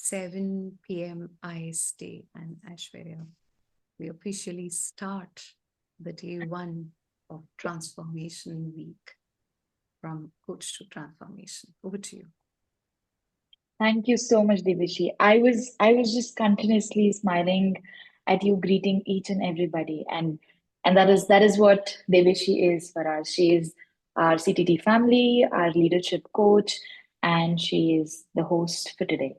7 p.m. IST and Aishwarya. We officially start the day one of Transformation Week from Coach to Transformation. Over to you. Thank you so much, Devishi. I was just continuously smiling at you, greeting each and everybody, and that is what Devishi is for us. She is our CTT family, our leadership coach, and she is the host for today.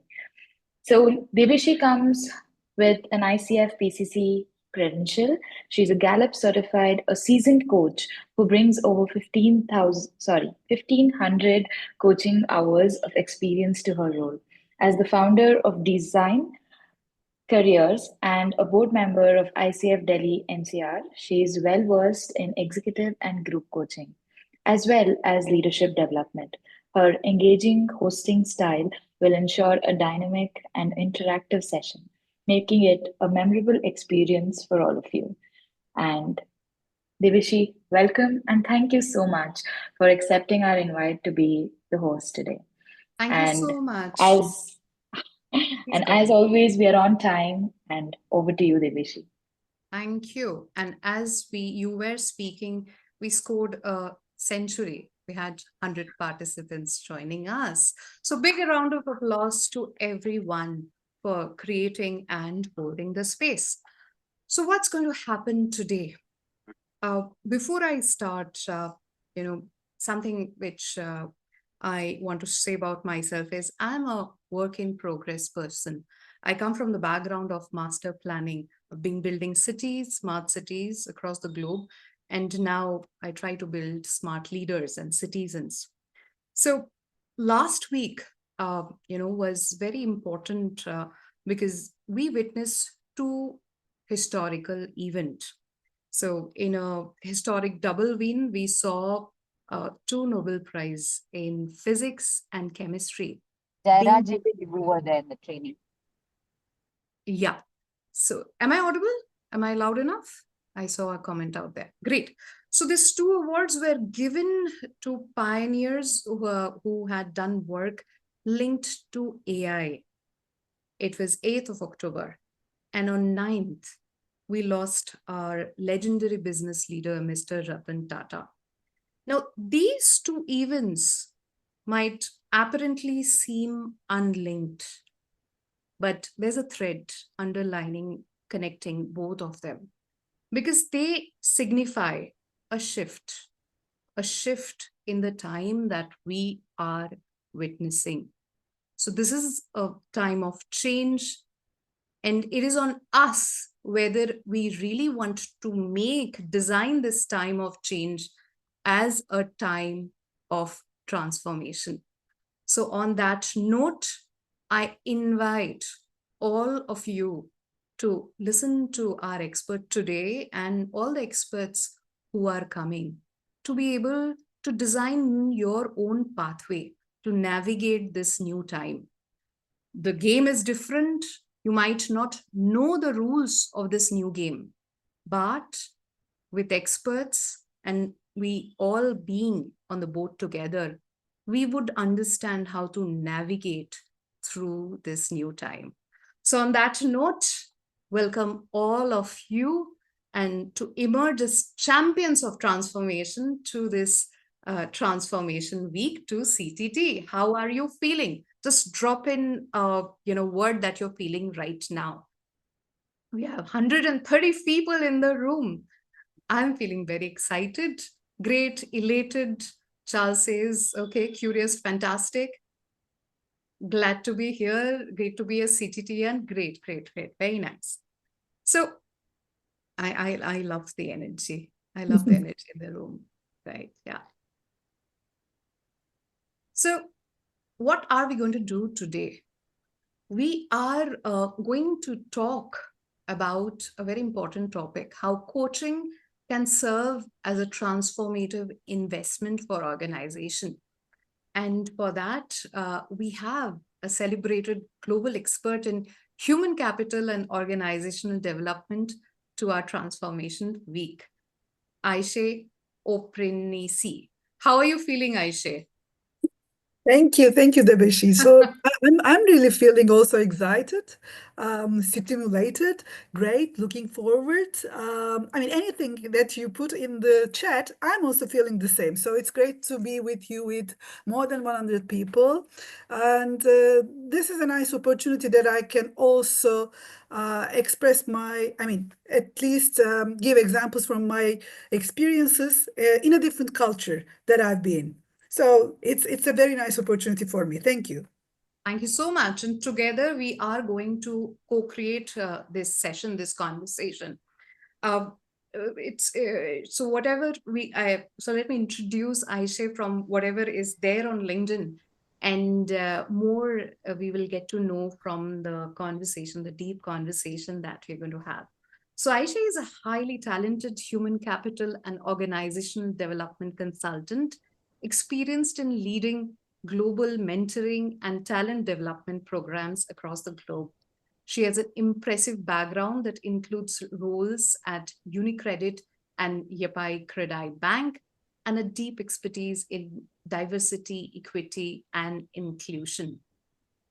So Devishi comes with an ICF PCC credential. She's a Gallup certified, a seasoned coach who brings over 1,500 coaching hours of experience to her role. As the founder of Design Careers and a board member of ICF Delhi NCR, she is well versed in executive and group coaching, as well as leadership development. Her engaging hosting style will ensure a dynamic and interactive session, making it a memorable experience for all of you. And Devishi, welcome and thank you so much for accepting our invite to be the host today. Thank you And so much. as Please and go as ahead. always, we are on time. And over to you, Devishi. Thank you. And as you were speaking, we scored a century. We had 100 participants joining us. So big round of applause to everyone for creating and holding the space. So what's going to happen today? Before I start, you know, something which I want to say about myself is I'm a work in progress person. I come from the background of master planning, of being building cities, smart cities across the globe, and now I try to build smart leaders and citizens. So last week, was very important because we witnessed two historical events. So, in a historic double win, we saw two Nobel Prize in physics and chemistry being. Jairaj, you were there in the training. Yeah. So, am I audible? Am I loud enough? I saw a comment out there. Great. So, these two awards were given to pioneers who had done work linked to AI. It was 8th of October. And on 9th, we lost our legendary business leader, Mr. Ratan Tata. Now, these two events might apparently seem unlinked, but there's a thread underlining connecting both of them because they signify a shift, a shift in the time that we are witnessing. So, this is a time of change, and it is on us whether we really want to design this time of change as a time of transformation. So, on that note, I invite all of you to listen to our expert today and all the experts who are coming to be able to design your own pathway to navigate this new time. The game is different. You might not know the rules of this new game, but with experts and we all being on the boat together, we would understand how to navigate through this new time. So, on that note, welcome all of you and to emerge as champions of transformation to this transformation week to CTT. How are you feeling? Just drop in word that you're feeling right now. We have 130 people in the room. I'm feeling very excited, great, elated. Charles says, okay, curious, fantastic. Glad to be here. Great to be a CTT and great, great, great. Very nice. So I love the energy. I love the energy in the room. Right. Yeah. So what are we going to do today? We are going to talk about a very important topic, how coaching can serve as a transformative investment for organization. And for that, we have a celebrated global expert in human capital and organizational development to our transformation week, Ayse Ozpirincci. How are you feeling, Ayse? Thank you, Debeshi. So I'm really feeling also excited, stimulated, great, looking forward. I mean, anything that you put in the chat, I'm also feeling the same. So it's great to be with you with more than 100 people, and this is a nice opportunity that I can also express my, I mean, at least give examples from my experiences in a different culture that I've been. So it's a very nice opportunity for me. Thank you. Thank you so much. And together we are going to co-create this session, this conversation. So whatever so let me introduce Ayse from whatever is there on LinkedIn, and more we will get to know from the conversation, the deep conversation that we're going to have. So Ayse is a highly talented human capital and organizational development consultant, experienced in leading global mentoring and talent development programs across the globe. She has an impressive background that includes roles at UniCredit and Yapai Credit Bank, and a deep expertise in diversity, equity, and inclusion.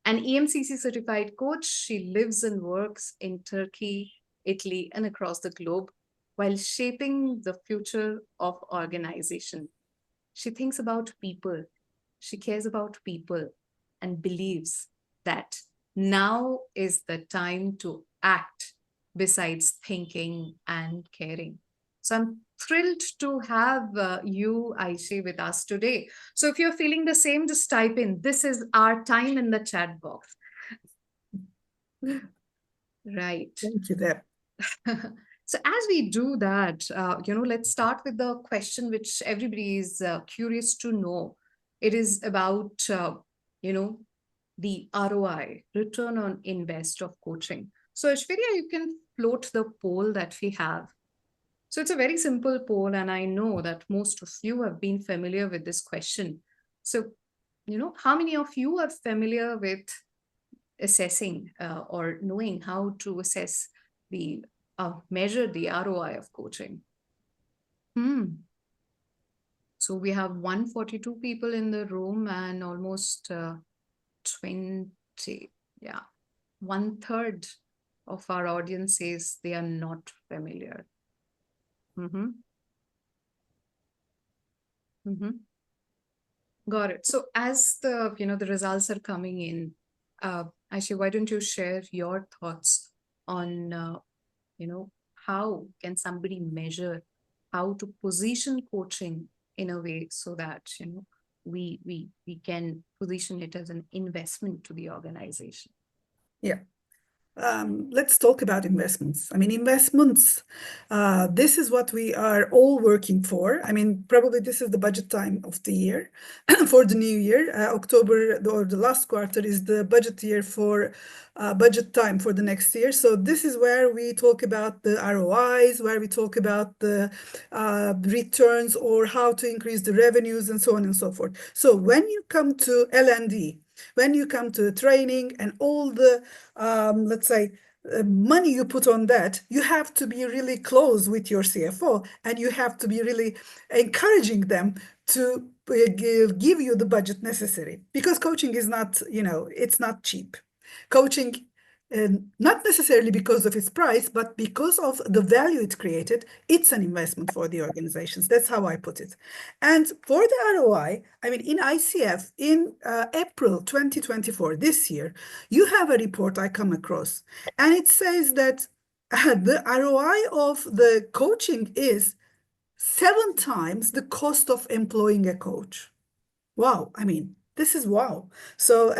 An EMCC certified coach, she lives and works in Turkey, Italy, and across the globe while shaping the future of organization. She thinks about people, she cares about people, and believes that now is the time to act besides thinking and caring. So I'm thrilled to have you, Ayse, with us today. So if you're feeling the same, just type in, this is our time in the chat box. Right. Thank you, Deb. So as we do that, let's start with the question which everybody is curious to know. It is about, the ROI, return on invest of coaching. So Aishwarya, you can float the poll that we have. So it's a very simple poll, and I know that most of you have been familiar with this question. So, how many of you are familiar with assessing or knowing how to assess the measure the ROI of coaching? So we have 142 people in the room and almost 20, yeah, 1/3 of our audience says they are not familiar. Got it. So as the results are coming in, Ayse, why don't you share your thoughts on how can somebody measure how to position coaching in a way so that we can position it as an investment to the organization? Yeah. Let's talk about investments. I mean, investments, this is what we are all working for. I mean, probably this is the budget time of the year for the new year. October or the last quarter is the budget year for budget time for the next year. So this is where we talk about the ROIs, where we talk about the returns or how to increase the revenues and so on and so forth. So when you come to L&D, when you come to training and all the, let's say, money you put on that, you have to be really close with your CFO and you have to be really encouraging them to give you the budget necessary, because coaching is not, it's not cheap. Coaching, not necessarily because of its price, but because of the value it created, it's an investment for the organizations. That's how I put it. And for the ROI, I mean, in ICF, in April 2024, this year, you have a report I come across, and it says that the ROI of the coaching is 7 times the cost of employing a coach. Wow, I mean, this is wow. So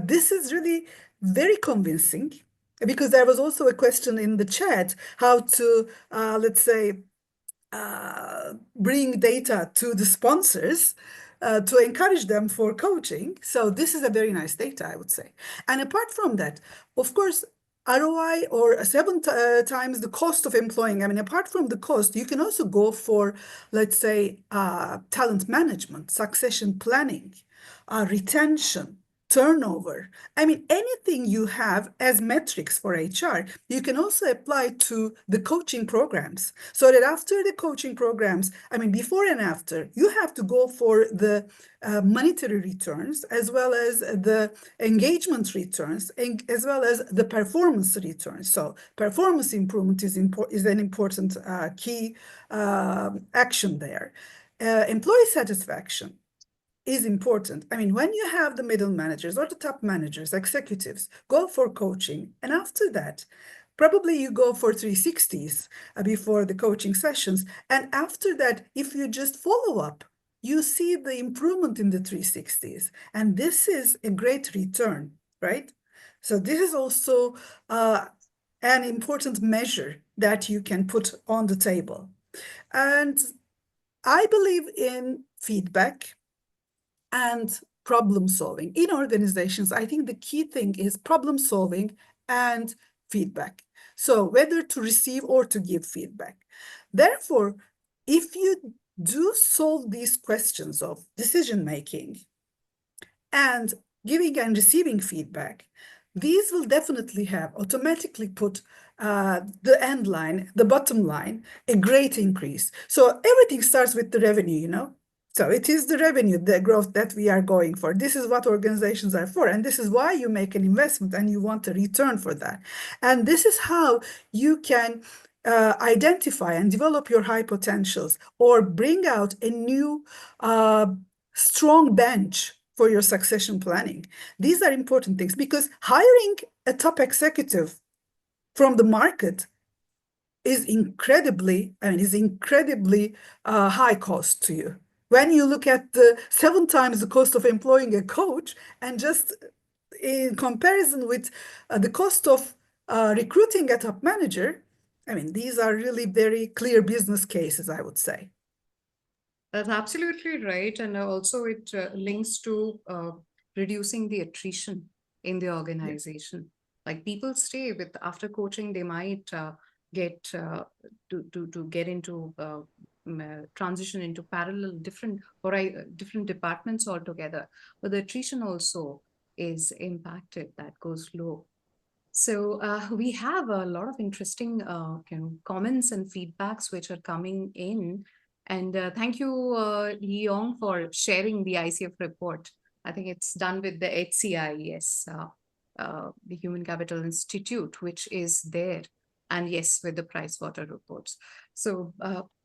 this is really very convincing, because there was also a question in the chat how to, let's say, bring data to the sponsors to encourage them for coaching. So this is a very nice data, I would say. And apart from that, of course, ROI or 7 times the cost of employing. I mean, apart from the cost, you can also go for, let's say, talent management, succession planning, retention, turnover. I mean, anything you have as metrics for HR, you can also apply to the coaching programs. So that after the coaching programs, I mean, before and after, you have to go for the monetary returns, as well as the engagement returns, and as well as the performance returns. So performance improvement is an important key action there. Employee satisfaction is important. I mean, when you have the middle managers or the top managers, executives, go for coaching. And after that, probably you go for 360s before the coaching sessions. And after that, if you just follow up, you see the improvement in the 360s. And this is a great return, right? So this is also an important measure that you can put on the table. And I believe in feedback and problem solving. In organizations, I think the key thing is problem solving and feedback. So whether to receive or to give feedback. Therefore, if you do solve these questions of decision making and giving and receiving feedback, these will definitely have automatically put the end line, the bottom line, a great increase. So everything starts with the revenue, you know. So it is the revenue, the growth that we are going for. This is what organizations are for. And this is why you make an investment and you want a return for that. And this is how you can identify and develop your high potentials or bring out a new strong bench for your succession planning. These are important things because hiring a top executive from the market is incredibly high cost to you. When you look at the 7 times the cost of employing a coach, and just in comparison with the cost of recruiting a top manager, I mean, these are really very clear business cases, I would say. That's absolutely right. And also it links to reducing the attrition in the organization. Like people stay with after coaching, they might get to get into transition into parallel different departments altogether. But the attrition also is impacted, that goes low. So we have a lot of interesting comments and feedbacks which are coming in. And thank you, Leong, for sharing the ICF report. I think it's done with the HCIES, the Human Capital Institute, which is there. And yes, with the Pricewater reports. So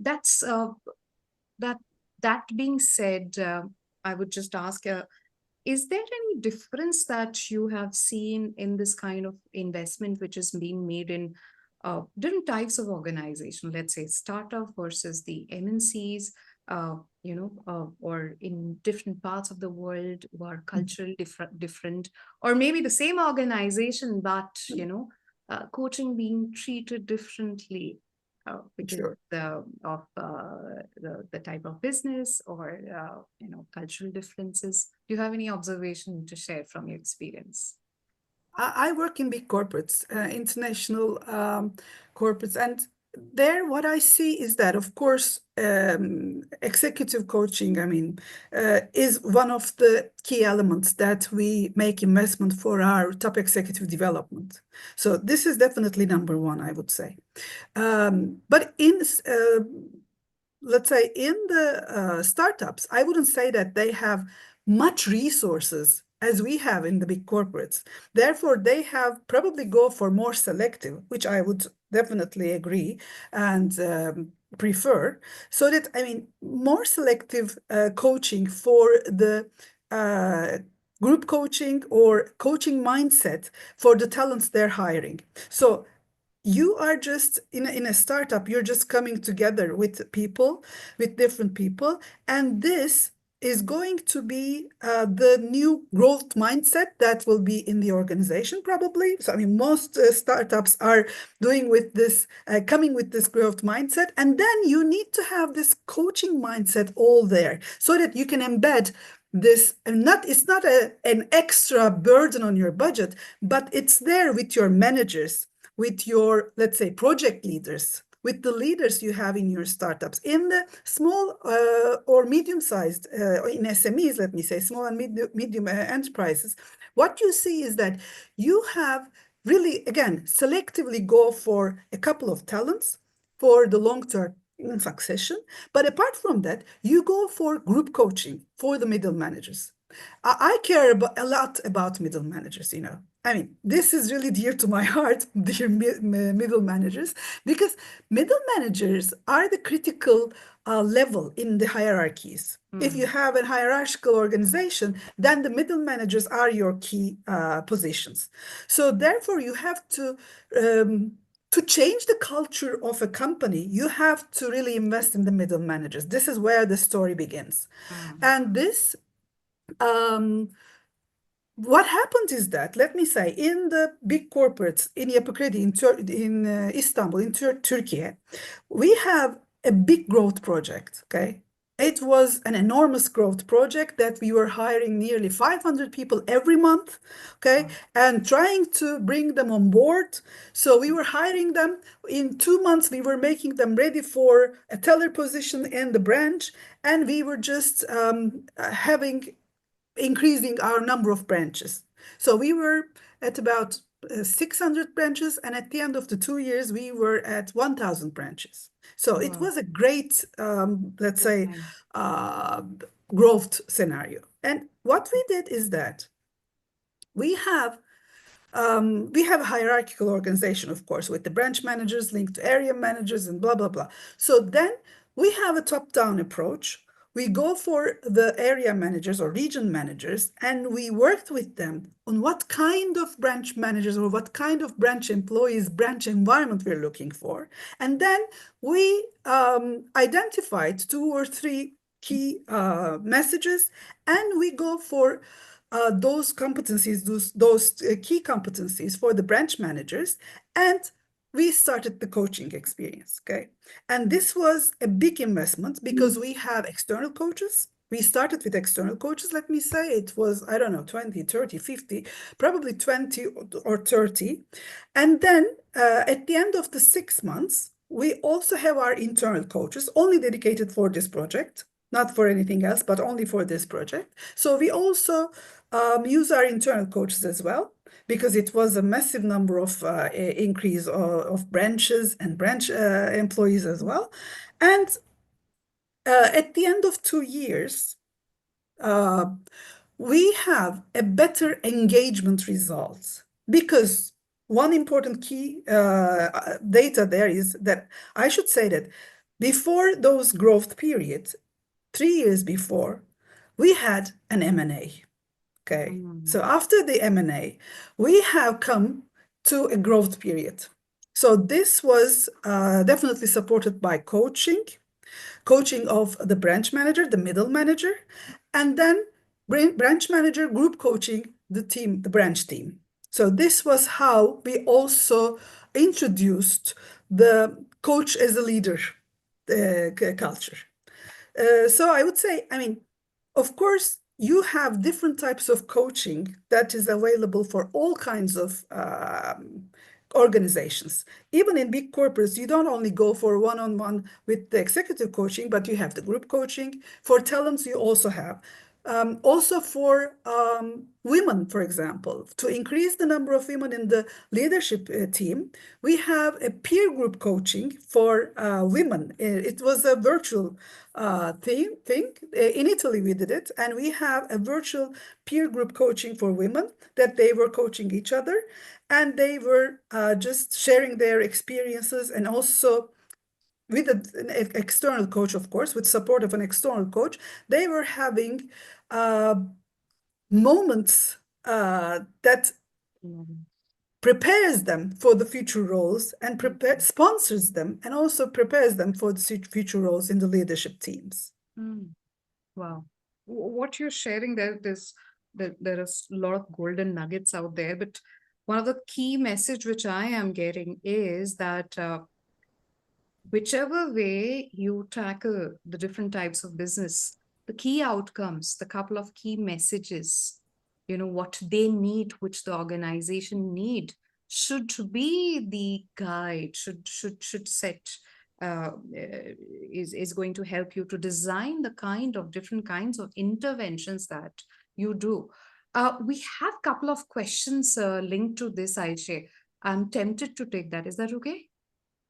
that's that being said, I would just ask, is there any difference that you have seen in this kind of investment which is being made in different types of organization, let's say startup versus the MNCs, or in different parts of the world who are culturally different, or maybe the same organization, but, coaching being treated differently because of the type of business or, cultural differences? Do you have any observation to share from your experience? I work in big corporates, international corporates, and there what I see is that, of course, executive coaching, I mean, is one of the key elements that we make investment for our top executive development. So this is definitely number one, I would say. But in let's say in the startups, I wouldn't say that they have much resources as we have in the big corporates. Therefore, they have probably go for more selective, which I would definitely agree and prefer. So that, I mean, more selective coaching for the group coaching or coaching mindset for the talents they're hiring. So you are just in a startup, you're just coming together with people, with different people, and this is going to be the new growth mindset that will be in the organization probably. So I mean, most startups are doing with this, coming with this growth mindset, and then you need to have this coaching mindset all there so that you can embed this, and it's not an extra burden on your budget, but it's there with your managers, with your, let's say, project leaders, with the leaders you have in your startups. In the small or medium-sized, in SMEs, let me say, small and medium enterprises, what you see is that you have really, again, selectively go for a couple of talents for the long-term succession. But apart from that, you go for group coaching for the middle managers. I care a lot about middle managers, you know. I mean, this is really dear to my heart, dear middle managers, because middle managers are the critical level in the hierarchies. If you have a hierarchical organization, then the middle managers are your key positions. So therefore, you have to change the culture of a company, you have to really invest in the middle managers. This is where the story begins. And this what happened is that, let me say, in the big corporates, in Yapı Kredi, in Istanbul, in Turkey, we have a big growth project, okay? It was an enormous growth project that we were hiring nearly 500 people every month, okay? And trying to bring them on board. So we were hiring them. In 2 months, we were making them ready for a teller position in the branch. And we were just increasing our number of branches. So we were at about 600 branches, and at the end of the 2 years, we were at 1,000 branches. So it was a great, let's say, growth scenario. And what we did is that we have a hierarchical organization, of course, with the branch managers linked to area managers and blah, blah, blah. So then we have a top-down approach. We go for the area managers or region managers, and we worked with them on what kind of branch managers or what kind of branch employees, branch environment we're looking for. And then we identified 2 or 3 key messages, and we go for those competencies, those key competencies for the branch managers, and we started the coaching experience, okay? And this was a big investment because we have external coaches. We started with external coaches, let me say. It was, I don't know, 20, 30, 50, probably 20 or 30. And then at the end of the 6 months, we also have our internal coaches, only dedicated for this project, not for anything else, but only for this project. So we also use our internal coaches as well, because it was a massive number of increase of branches and branch employees as well. And at the end of 2 years, we have a better engagement results, because one important key data there is that I should say that before those growth periods, 3 years before, we had an M&A. Okay, so after the M&A, we have come to a growth period. So this was definitely supported by coaching of the branch manager, the middle manager, and then branch manager group coaching the team, the branch team. So this was how we also introduced the coach as a leader culture. So I would say, I mean, of course, you have different types of coaching that is available for all kinds of organizations. Even in big corporates, you don't only go for one-on-one with the executive coaching, but you have the group coaching. For talents, you also have. Also for women, for example, to increase the number of women in the leadership team, we have a peer group coaching for women. It was a virtual thing. In Italy, we did it, and we have a virtual peer group coaching for women that they were coaching each other, and they were just sharing their experiences, and also with an external coach, of course, with support of an external coach, they were having moments that prepares them for the future roles and sponsors them, and also prepares them for the future roles in the leadership teams. Wow. What you're sharing there is that there is a lot of golden nuggets out there, but one of the key message which I am getting is that whichever way you tackle the different types of business, the key outcomes, the couple of key messages, what they need, which the organization need, should be the guide, should set is going to help you to design the different kinds of interventions that you do. We have a couple of questions linked to this, Ayse. I'm tempted to take that. Is that okay?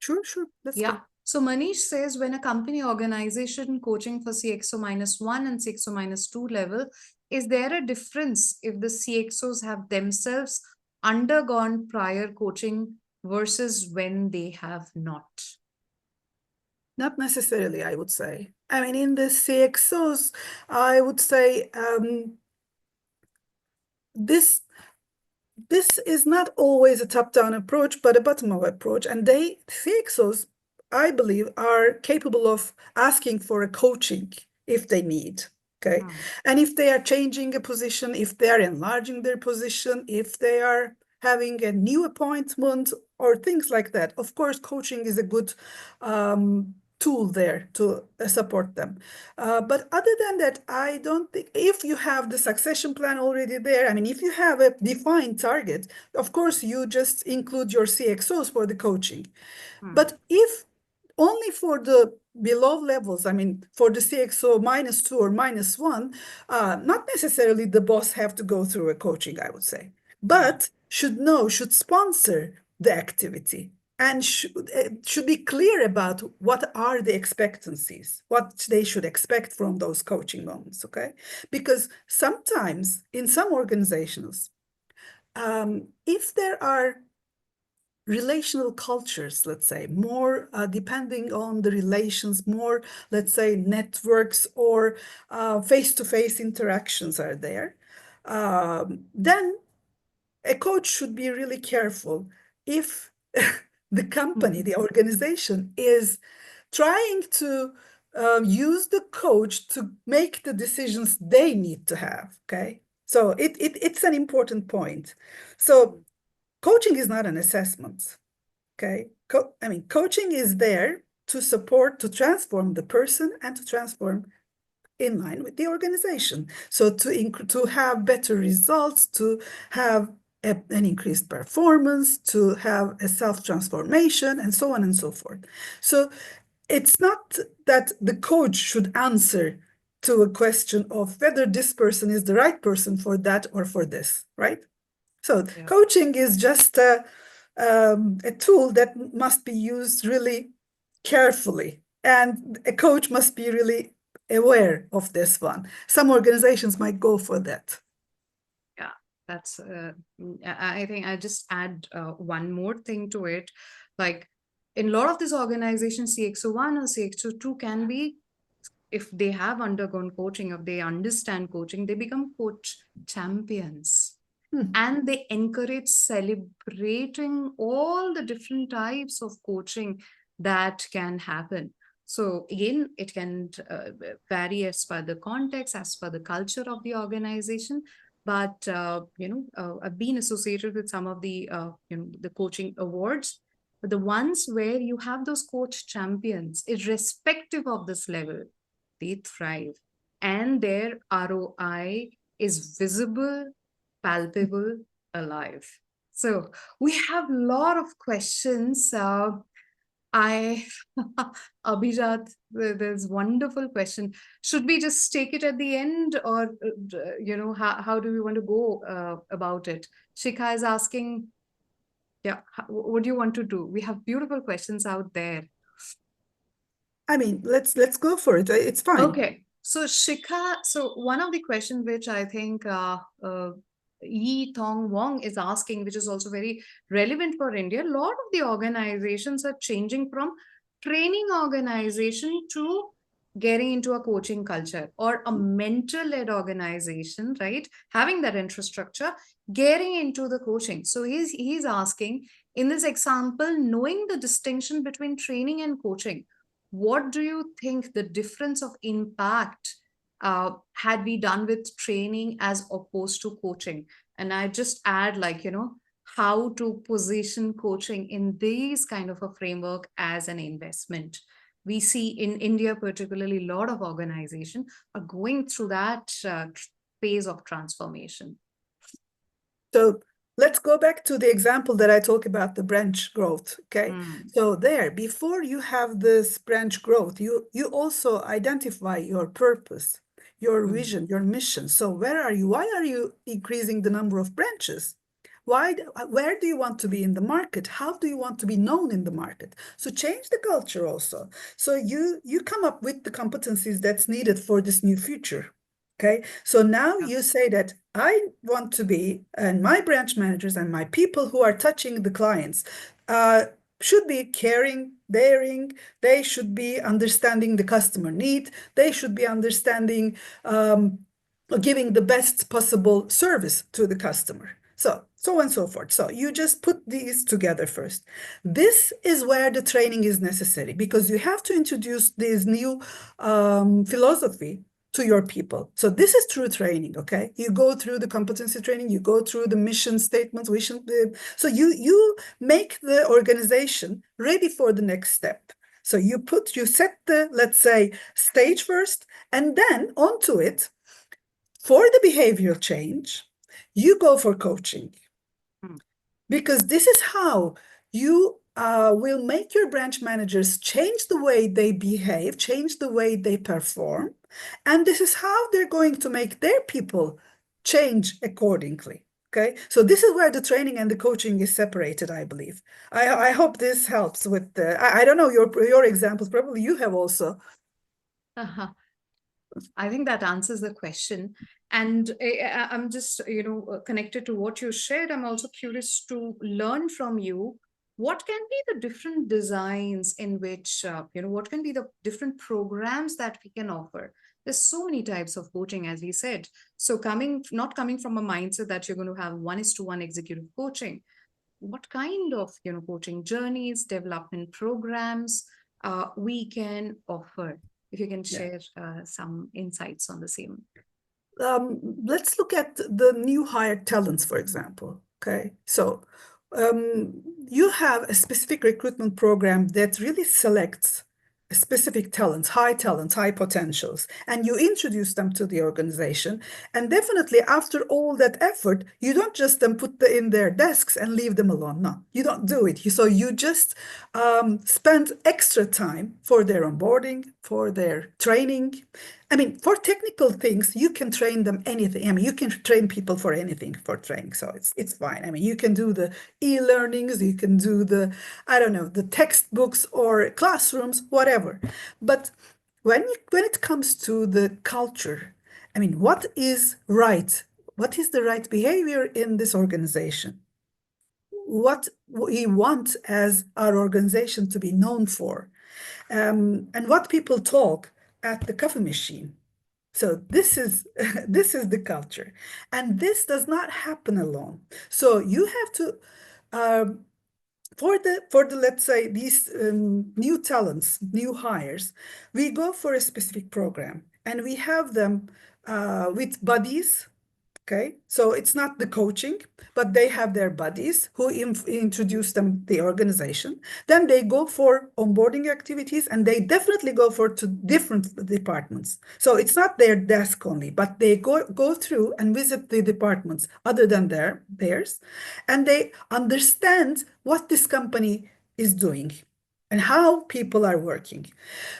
Sure. Let's Yeah. go. So Manish says when a company organization coaching for CXO -1 and CXO -2 level, is there a difference if the CXOs have themselves undergone prior coaching versus when they have not? Not necessarily, I would say. I mean, in the CXOs, I would say this is not always a top-down approach, but a bottom-up approach. And CXOs, I believe, are capable of asking for a coaching if they need. Okay. And if they are changing a position, if they are enlarging their position, if they are having a new appointment or things like that, of course, coaching is a good tool there to support them. But other than that, I don't think, if you have the succession plan already there, I mean, if you have a defined target, of course, you just include your CXOs for the coaching. But if only for the below levels, I mean, for the CXO -2 or -1, not necessarily the boss have to go through a coaching, I would say, but should sponsor the activity and should be clear about what are the expectancies, what they should expect from those coaching moments, okay? Because sometimes in some organizations, if there are relational cultures, let's say, more depending on the relations, more, let's say, networks or face-to-face interactions are there, then a coach should be really careful if the company, the organization is trying to use the coach to make the decisions they need to have, okay? So it's an important point. So coaching is not an assessment, okay? I mean, coaching is there to support, to transform the person and to transform in line with the organization. So to have better results, to have an increased performance, to have a self-transformation, and so on and so forth. So it's not that the coach should answer to a question of whether this person is the right person for that or for this, right? So coaching is just a tool that must be used really carefully, and a coach must be really aware of this one. Some organizations might go for that. Yeah, that's, I think I just add one more thing to it. Like in a lot of these organizations, CXO1 or CXO2 can be, if they have undergone coaching, if they understand coaching, they become coach champions. And they encourage celebrating all the different types of coaching that can happen. So again, it can vary as per the context, as per the culture of the organization. But I've been associated with some of the the coaching awards, but the ones where you have those coach champions, irrespective of this level, they thrive, and their ROI is visible, palpable, alive. So we have a lot of questions. Abhijat, there's wonderful question. Should we just take it at the end, or how do we want to go about it? Shikha is asking, yeah, what do you want to do? We have beautiful questions out there. I mean, let's go for it. It's fine. Okay. So Shikha, so one of the questions which I think Yi Thong Wong is asking, which is also very relevant for India, a lot of the organizations are changing from training organization to getting into a coaching culture, or a mentor-led organization, right? Having that infrastructure, getting into the coaching. So he's asking, in this example, knowing the distinction between training and coaching, what do you think the difference of impact had we done with training as opposed to coaching? And I just add, like, how to position coaching in these kind of a framework as an investment. We see in India, particularly, a lot of organizations are going through that phase of transformation. So let's go back to the example that I talk about the branch growth. Okay. Mm. So there, before you have this branch growth, you also identify your purpose, your Mm. vision, your mission. So where are you? Why are you increasing the number of branches? Where do you want to be in the market? How do you want to be known in the market? So change the culture also. So you come up with the competencies that's needed for this new future. Okay, so now Yeah. you say that I want to be, and my branch managers and my people who are touching the clients should be caring, daring. They should be understanding the customer need. They should be understanding, giving the best possible service to the customer. So on and so forth. So you just put these together first. This is where the training is necessary because you have to introduce this new philosophy to your people. So this is true training, okay? You go through the competency training, you go through the mission statements, so you make the organization ready for the next step. So you set the, let's say, stage first, and then onto it, for the behavioral change, you go for coaching. Because this is how you will make your branch managers change the way they behave, change the way they perform. And this is how they're going to make their people change accordingly. Okay, so this is where the training and the coaching is separated, I believe. I hope this helps with the, I don't know, your examples, probably you have also. Uh-huh. I think that answers the question. And I'm just, connected to what you shared. I'm also curious to learn from you. What can be the different designs in which, what can be the different programs that we can offer? There's so many types of coaching, as we said. So not coming from a mindset that you're going to have 1:1 executive coaching. What kind of, coaching journeys, development programs we can offer? If you can share some insights on the same. Let's look at the new hired talents, for example. Okay, so you have a specific recruitment program that really selects specific talents, high potentials, and you introduce them to the organization. And definitely after all that effort, you don't just then put them in their desks and leave them alone. No, you don't do it. So you just spend extra time for their onboarding, for their training. I mean, for technical things, you can train them anything. I mean, you can train people for anything for training, so it's fine. I mean, you can do the e-learnings, you can do the, I don't know, the textbooks or classrooms, whatever. But when it comes to the culture, I mean, what is right? What is the right behavior in this organization? What we want as our organization to be known for, and what people talk at the coffee machine. So this is this is the culture, and this does not happen alone. So you have to, for the let's say these new talents, new hires, we go for a specific program, and we have them with buddies. Okay, so it's not the coaching, but they have their buddies who introduce them the organization. Then they go for onboarding activities, and they definitely go for to different departments. So it's not their desk only, but they go through and visit the departments other than theirs, and they understand what this company is doing and how people are working.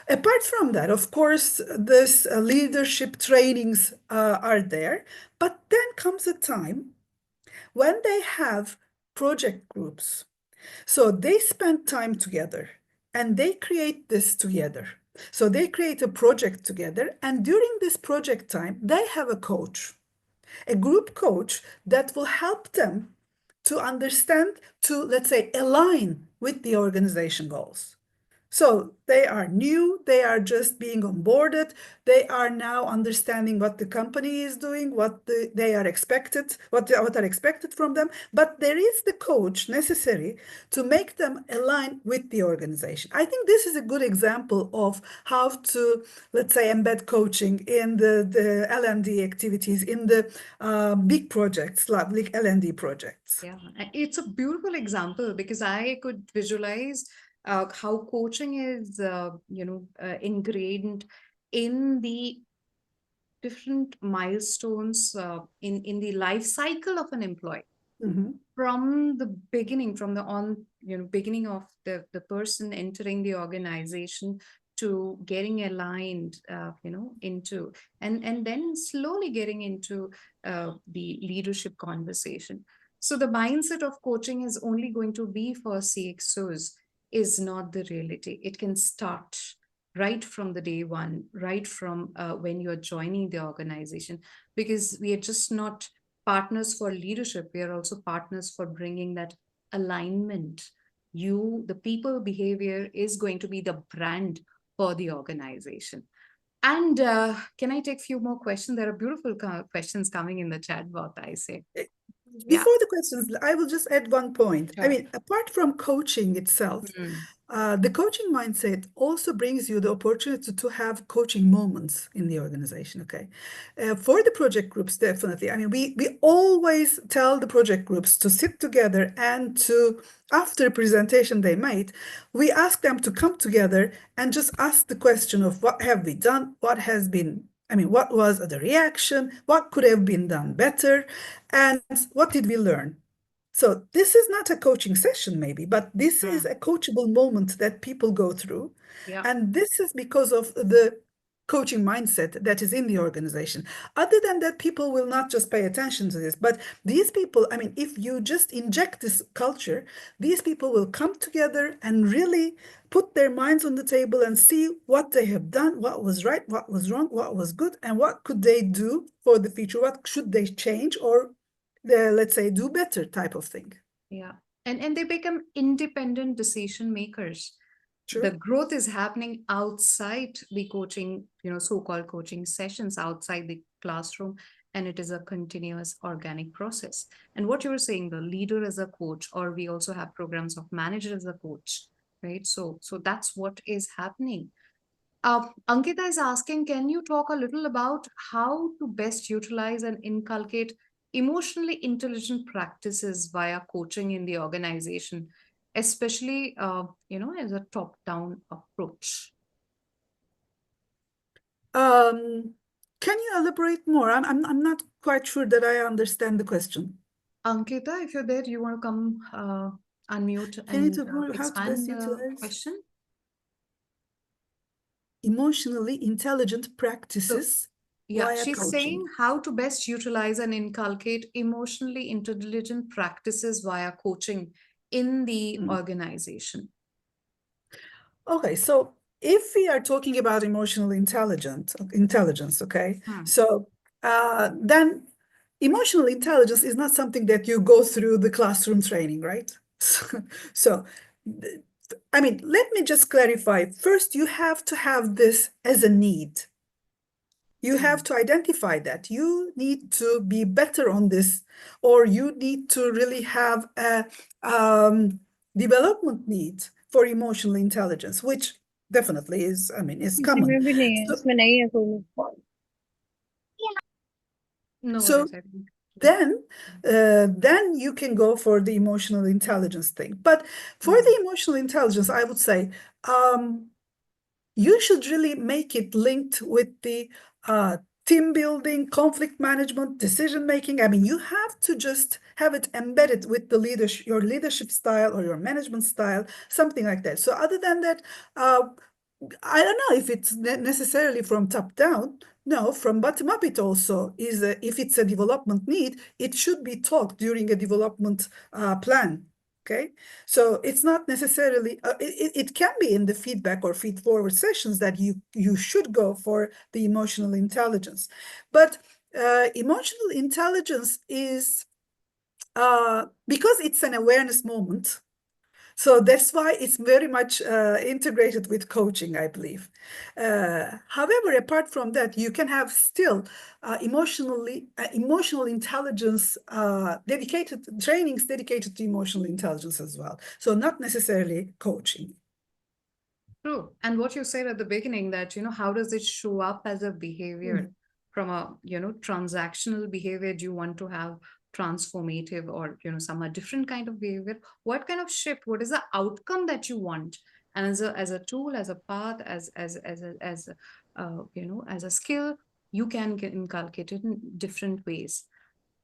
Apart from that, of course, this leadership trainings are there, but then comes a time when they have project groups. So they spend time together and they create this together. So they create a project together, and during this project time, they have a coach, a group coach that will help them to understand, to, let's say, align with the organization goals. So they are new, they are just being onboarded, they are now understanding what the company is doing, they are expected, what are expected from them, but there is the coach necessary to make them align with the organization. I think this is a good example of how to, let's say, embed coaching in the L&D activities, in the big projects, like L&D projects. Yeah, it's a beautiful example because I could visualize how coaching is, ingrained in the different milestones in the life cycle of an employee. Mhm. from the beginning, from the beginning of the person entering the organization to getting aligned, into and then slowly getting into the leadership conversation. So the mindset of coaching is only going to be for CXOs is not the reality. It can start right from the day one, right from when you're joining the organization, because we are just not partners for leadership, we are also partners for bringing that alignment. The people behavior is going to be the brand for the organization. And can I take a few more questions? There are beautiful questions coming in the chat box, I say. Yeah, Before the questions, I will just add one point. I sure. mean, apart from coaching itself, Mm, the coaching mindset also brings you the opportunity to have coaching moments in the organization. Okay, for the project groups, definitely. I mean, we always tell the project groups to sit together and to, after a presentation they made, we ask them to come together and just ask the question of what have we done, what has been. I mean, what was the reaction? What could have been done better? And what did we learn? So this is not a coaching session, maybe, but this is mm, a coachable moment that people go through. yeah, And this is because of the coaching mindset that is in the organization. Other than that, people will not just pay attention to this. But these people, I mean, if you just inject this culture, these people will come together and really put their minds on the table and see what they have done, what was right, what was wrong, what was good, and what could they do for the future, what should they change or let's say do better type of thing. yeah. And they become independent decision makers. The True. growth is happening outside the coaching, so-called coaching sessions outside the classroom, and it is a continuous organic process. And what you were saying, the leader as a coach, or we also have programs of manager as a coach, right? So that's what is happening. Ankita is asking, can you talk a little about how to best utilize and inculcate emotionally intelligent practices via coaching in the organization, especially, as a top-down approach? Can you elaborate more? I'm not quite sure that I understand the question. Ankita, if you're there, do you want to come unmute Can you and tell me how to best expand the utilize question? emotionally intelligent So, practices yeah, via she's saying coaching? how to best utilize and inculcate emotionally intelligent practices via coaching in the Hmm. organization. Okay, so if we are talking about emotional intelligence, okay, Hmm. so then emotional intelligence is not something that you go through the classroom training, right? So, I mean, let me just clarify. First, you have to have this as a need. You have to identify that you need to be better on this, or you need to really have a development need for emotional intelligence, which definitely is, I mean, is common. इसमें भी नहीं है So, इसमें नहीं है कोई No so worries, I think. then you can go for the emotional intelligence thing. But for Hmm. the emotional intelligence, I would say you should really make it linked with the team building, conflict management, decision making. I mean, you have to just have it embedded with the leadership, your leadership style or your management style, something like that. So other than that, I don't know if it's necessarily from top down. No, from bottom up, it also is. If it's a development need, it should be taught during a development plan. Okay, so it's not necessarily, it can be in the feedback or feed forward sessions that you should go for the emotional intelligence. But emotional intelligence is, because it's an awareness moment, so that's why it's very much integrated with coaching, I believe. However, apart from that, you can have still emotional intelligence dedicated trainings dedicated to emotional intelligence as well. So not necessarily coaching. True. And what you said at the beginning that, how does it show up as a behavior from a, transactional behavior? Do you want to have transformative or, some a different kind of behavior? What kind of shift? What is the outcome that you want? And as a tool, as a path, as a skill, you can get inculcated in different ways.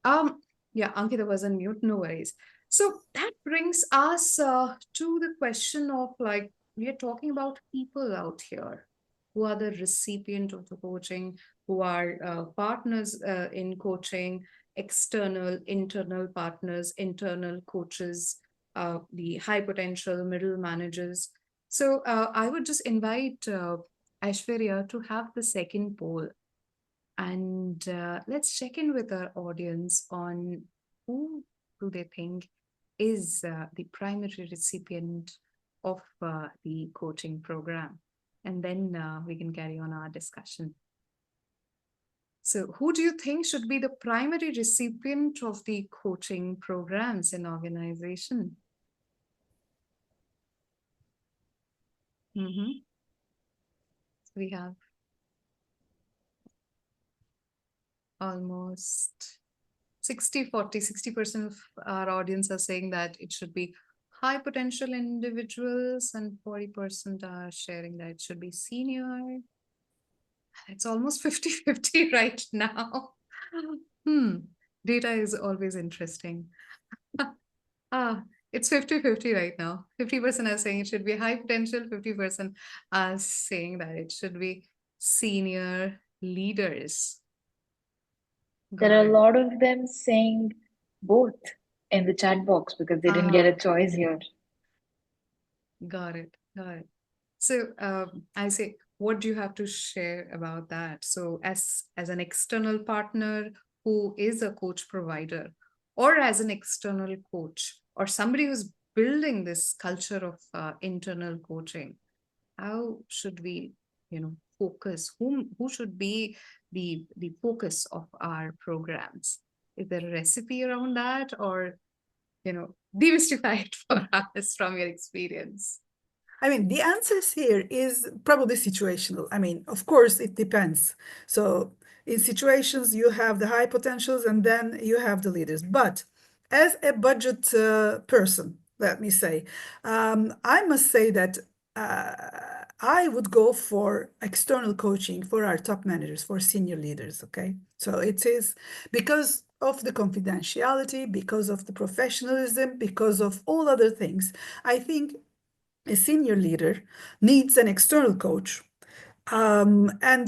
Um, Yeah, Ankita was on mute, no worries. So that brings us to the question of like, we are talking about people out here who are the recipient of the coaching, who are partners in coaching, external, internal partners, internal coaches, the high potential middle managers. So I would just invite Aishwarya to have the second poll. And let's check in with our audience on who do they think is the primary recipient of the coaching program. And then we can carry on our discussion. So who do you think should be the primary recipient of the coaching programs in organization? We have almost 60% of our audience are saying that it should be high potential individuals, and 40% are sharing that it should be senior. It's almost 50-50 right now. Data is always interesting. It's 50-50 right now. 50% are saying it should be high potential, 50% are saying that it should be senior leaders. There are a lot of them saying both in the chat box because they didn't get a choice here. Got it. Got it. So Ayse, what do you have to share about that? So as an external partner who is a coach provider, or as an external coach, or somebody who's building this culture of internal coaching, how should we, focus? Who should be the focus of our programs? Is there a recipe around that, or demystify it for us from your experience? I mean, the answers here is probably situational. I mean, of course, it depends. So in situations, you have the high potentials and then you have the leaders. But as a budget person, let me say, I must say that I would go for external coaching for our top managers, for senior leaders, okay? So it is because of the confidentiality, because of the professionalism, because of all other things. I think a senior leader needs an external coach. And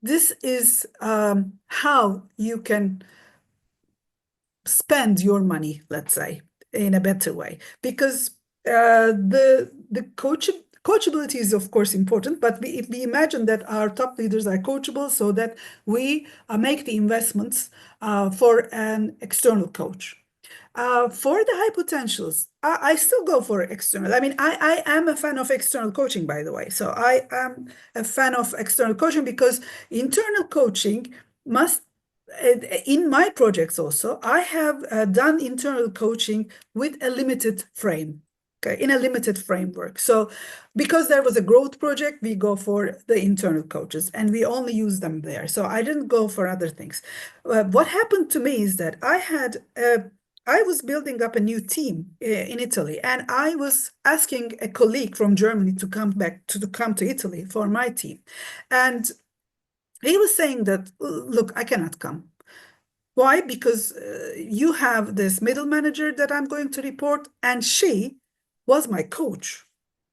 this is how you can spend your money, let's say, in a better way. Because the coachability is, of course, important, but if we imagine that our top leaders are coachable so that we make the investments for an external coach. For the high potentials, I still go for external. I mean, I am a fan of external coaching, by the way. So I am a fan of external coaching because internal coaching must, in my projects also, I have done internal coaching with a limited frame. Okay, in a limited framework. So because there was a growth project, we go for the internal coaches and we only use them there. So I didn't go for other things. What happened to me is that I was building up a new team in Italy, and I was asking a colleague from Germany to come to Italy for my team. And he was saying that, look, I cannot come. Why? Because you have this middle manager that I'm going to report, and she was my coach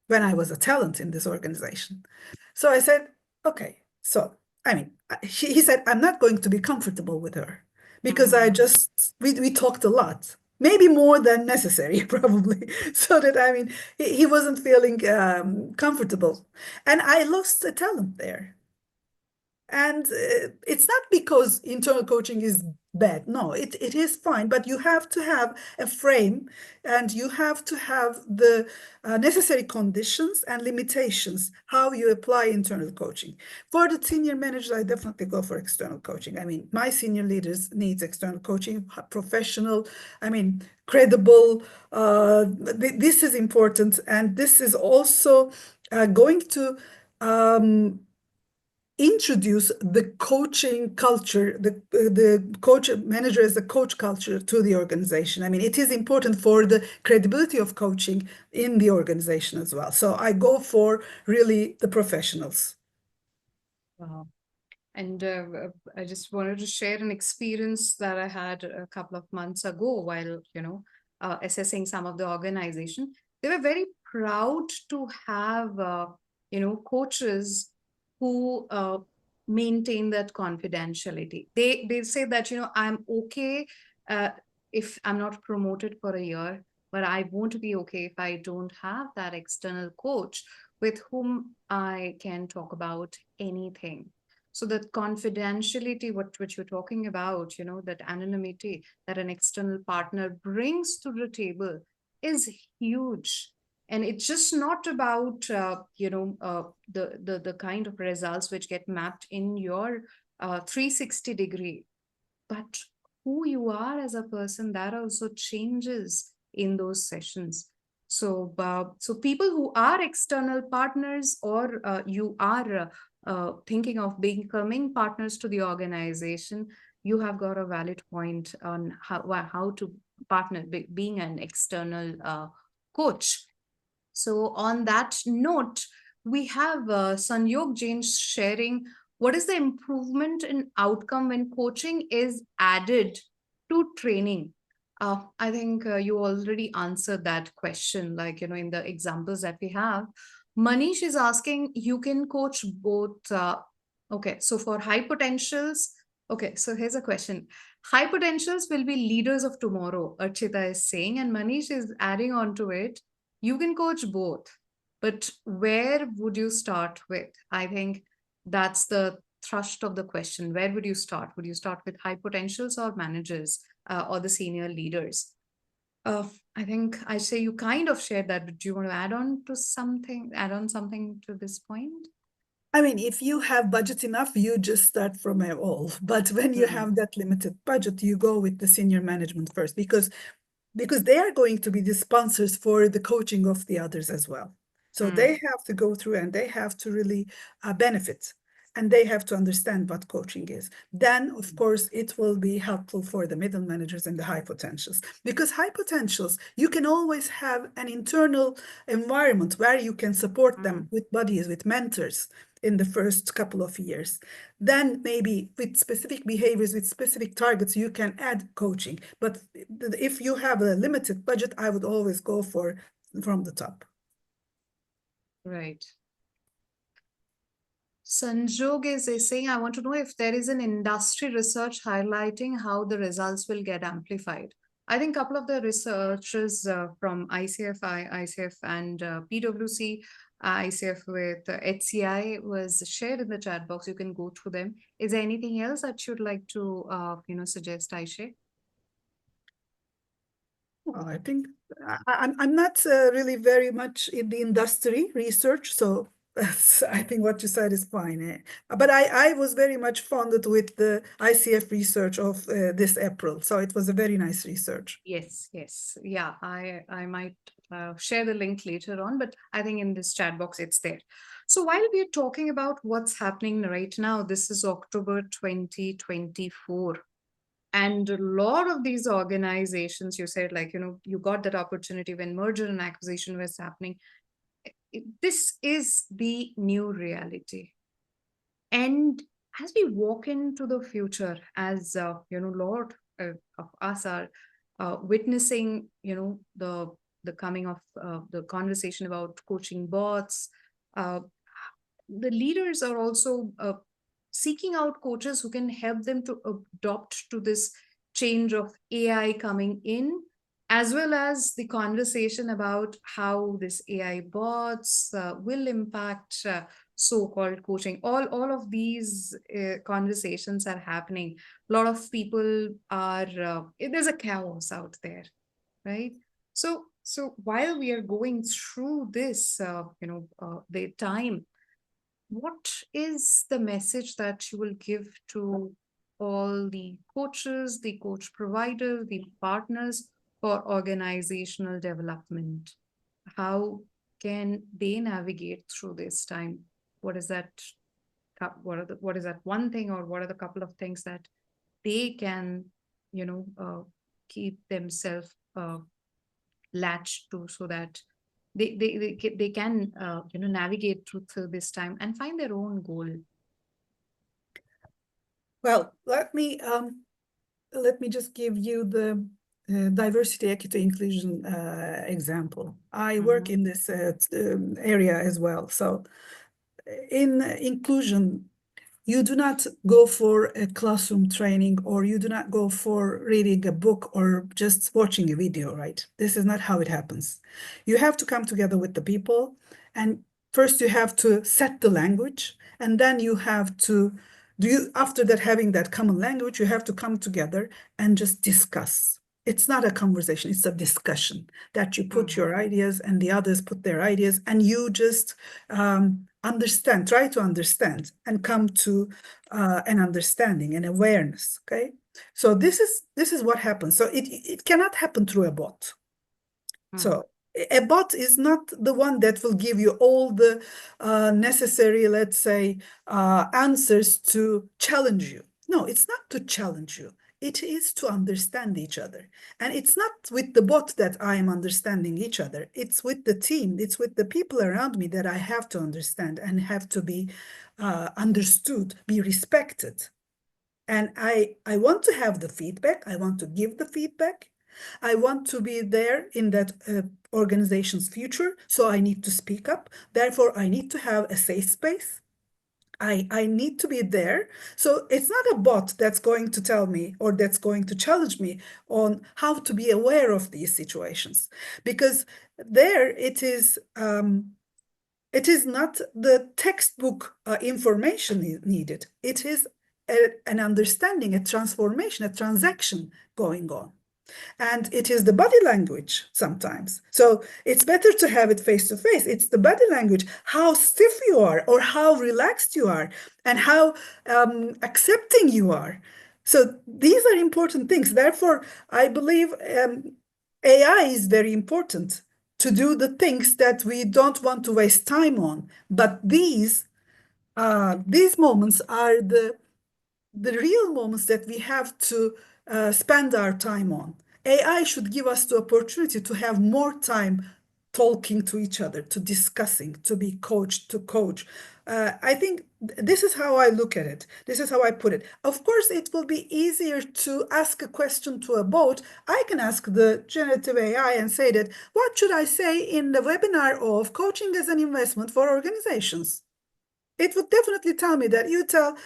when I was a talent in this organization. So I said, okay. So, I mean, he said, I'm not going to be comfortable with her because we talked a lot, maybe more than necessary, probably. So that, I mean, he wasn't feeling comfortable. And I lost a talent there. And it's not because internal coaching is bad. No, it is fine, but you have to have a frame and you have to have the necessary conditions and limitations, how you apply internal coaching. For the senior managers, I definitely go for external coaching. I mean, my senior leaders needs external coaching, professional, I mean, credible. This is important. And this is also going to introduce the coaching culture, the coach manager as a coach culture to the organization. I mean, it is important for the credibility of coaching in the organization as well. So I go for really the professionals. Wow. And I just wanted to share an experience that I had a couple of months ago while, assessing some of the organization. They were very proud to have, coaches who maintain that confidentiality. They say that, I'm okay if I'm not promoted for a year, but I won't be okay if I don't have that external coach with whom I can talk about anything. So that confidentiality, which you're talking about, that anonymity that an external partner brings to the table is huge. And it's just not about the kind of results which get mapped in your 360-degree, but who you are as a person, that also changes in those sessions. So so people who are external partners, or you are thinking of becoming partners to the organization, you have got a valid point on how to partner, being an external coach. So on that note, we have Sanyog Jain sharing what is the improvement in outcome when coaching is added to training. I think you already answered that question, like, in the examples that we have. Manish is asking, you can coach both. Okay, so for high potentials, okay, so here's a question. High potentials will be leaders of tomorrow, Archita is saying, and Manish is adding on to it. You can coach both, but where would you start with? I think that's the thrust of the question. Where would you start? Would you start with high potentials or managers or the senior leaders? I think I say you kind of shared that, but do you want to add on something to this point? I mean, if you have budget enough, you just start from all. But when you have that limited budget, you go with the senior management first, because they are going to be the sponsors for the coaching of the others as well. So they have to go through and they have to really benefit, and they have to understand what coaching is. Then, of course, it will be helpful for the middle managers and the high potentials, because high potentials, you can always have an internal environment where you can support them with buddies, with mentors in the first couple of years. Then maybe with specific behaviors, with specific targets, you can add coaching. But if you have a limited budget, I would always go from the top. Right. Sanjog is saying, I want to know if there is an industry research highlighting how the results will get amplified. I think a couple of the researchers from ICF and PwC, ICF with HCI was shared in the chat box. You can go through them. Is there anything else that you'd like to, suggest, Ayse? Well, I think I'm not really very much in the industry research, so I think what you said is fine. But I was very much fonded with the ICF research of this April, so it was a very nice research. Yes. Yeah, I might share the link later on, but I think in this chat box it's there. So while we are talking about what's happening right now, this is October 2024. And a lot of these organizations, you said, like, you got that opportunity when merger and acquisition was happening. This is the new reality. And as we walk into the future, as lot of us are witnessing, the coming of the conversation about coaching bots, uh, the leaders are also seeking out coaches who can help them to adopt to this change of AI coming in, as well as the conversation about how this AI bots will impact so-called coaching. All of these conversations are happening. A lot of people are there's a chaos out there, right? So while we are going through this, the time, what is the message that you will give to all the coaches, the coach providers, the partners for organizational development? How can they navigate through this time? What is that? What is that one thing, or what are the couple of things that they can, keep themselves latched to, so that they can navigate through this time and find their own goal? Well, let me just give you the diversity, equity, inclusion example. I work in this area as well. So in inclusion, you do not go for a classroom training, or you do not go for reading a book or just watching a video, right? This is not how it happens. You have to come together with the people, and first you have to set the language, and then you have to after that, having that common language, you have to come together and just discuss. It's not a conversation, it's a discussion that you put your ideas and the others put their ideas, and you just understand, try to understand and come to an understanding and awareness. Okay, so this is what happens. So it cannot happen through a bot. So a bot is not the one that will give you all the necessary, let's say, answers to challenge you. No, it's not to challenge you. It is to understand each other. And it's not with the bot that I am understanding each other. It's with the team. It's with the people around me that I have to understand and have to be understood, be respected. And I want to have the feedback. I want to give the feedback. I want to be there in that organization's future. So I need to speak up. Therefore, I need to have a safe space. I need to be there. So it's not a bot that's going to tell me or that's going to challenge me on how to be aware of these situations, because there it is not the textbook information needed. It is an understanding, a transformation, a transaction going on. And it is the body language sometimes. So it's better to have it face to face. It's the body language, how stiff you are or how relaxed you are and how accepting you are. So these are important things. Therefore, I believe AI is very important to do the things that we don't want to waste time on. But these moments are the real moments that we have to spend our time on. AI should give us the opportunity to have more time talking to each other, to discussing, to be coached, to coach. I think this is how I look at it. This is how I put it. Of course, it will be easier to ask a question to a bot. I can ask the generative AI and say that, what should I say in the webinar of coaching as an investment for organizations? It would definitely tell me that you tell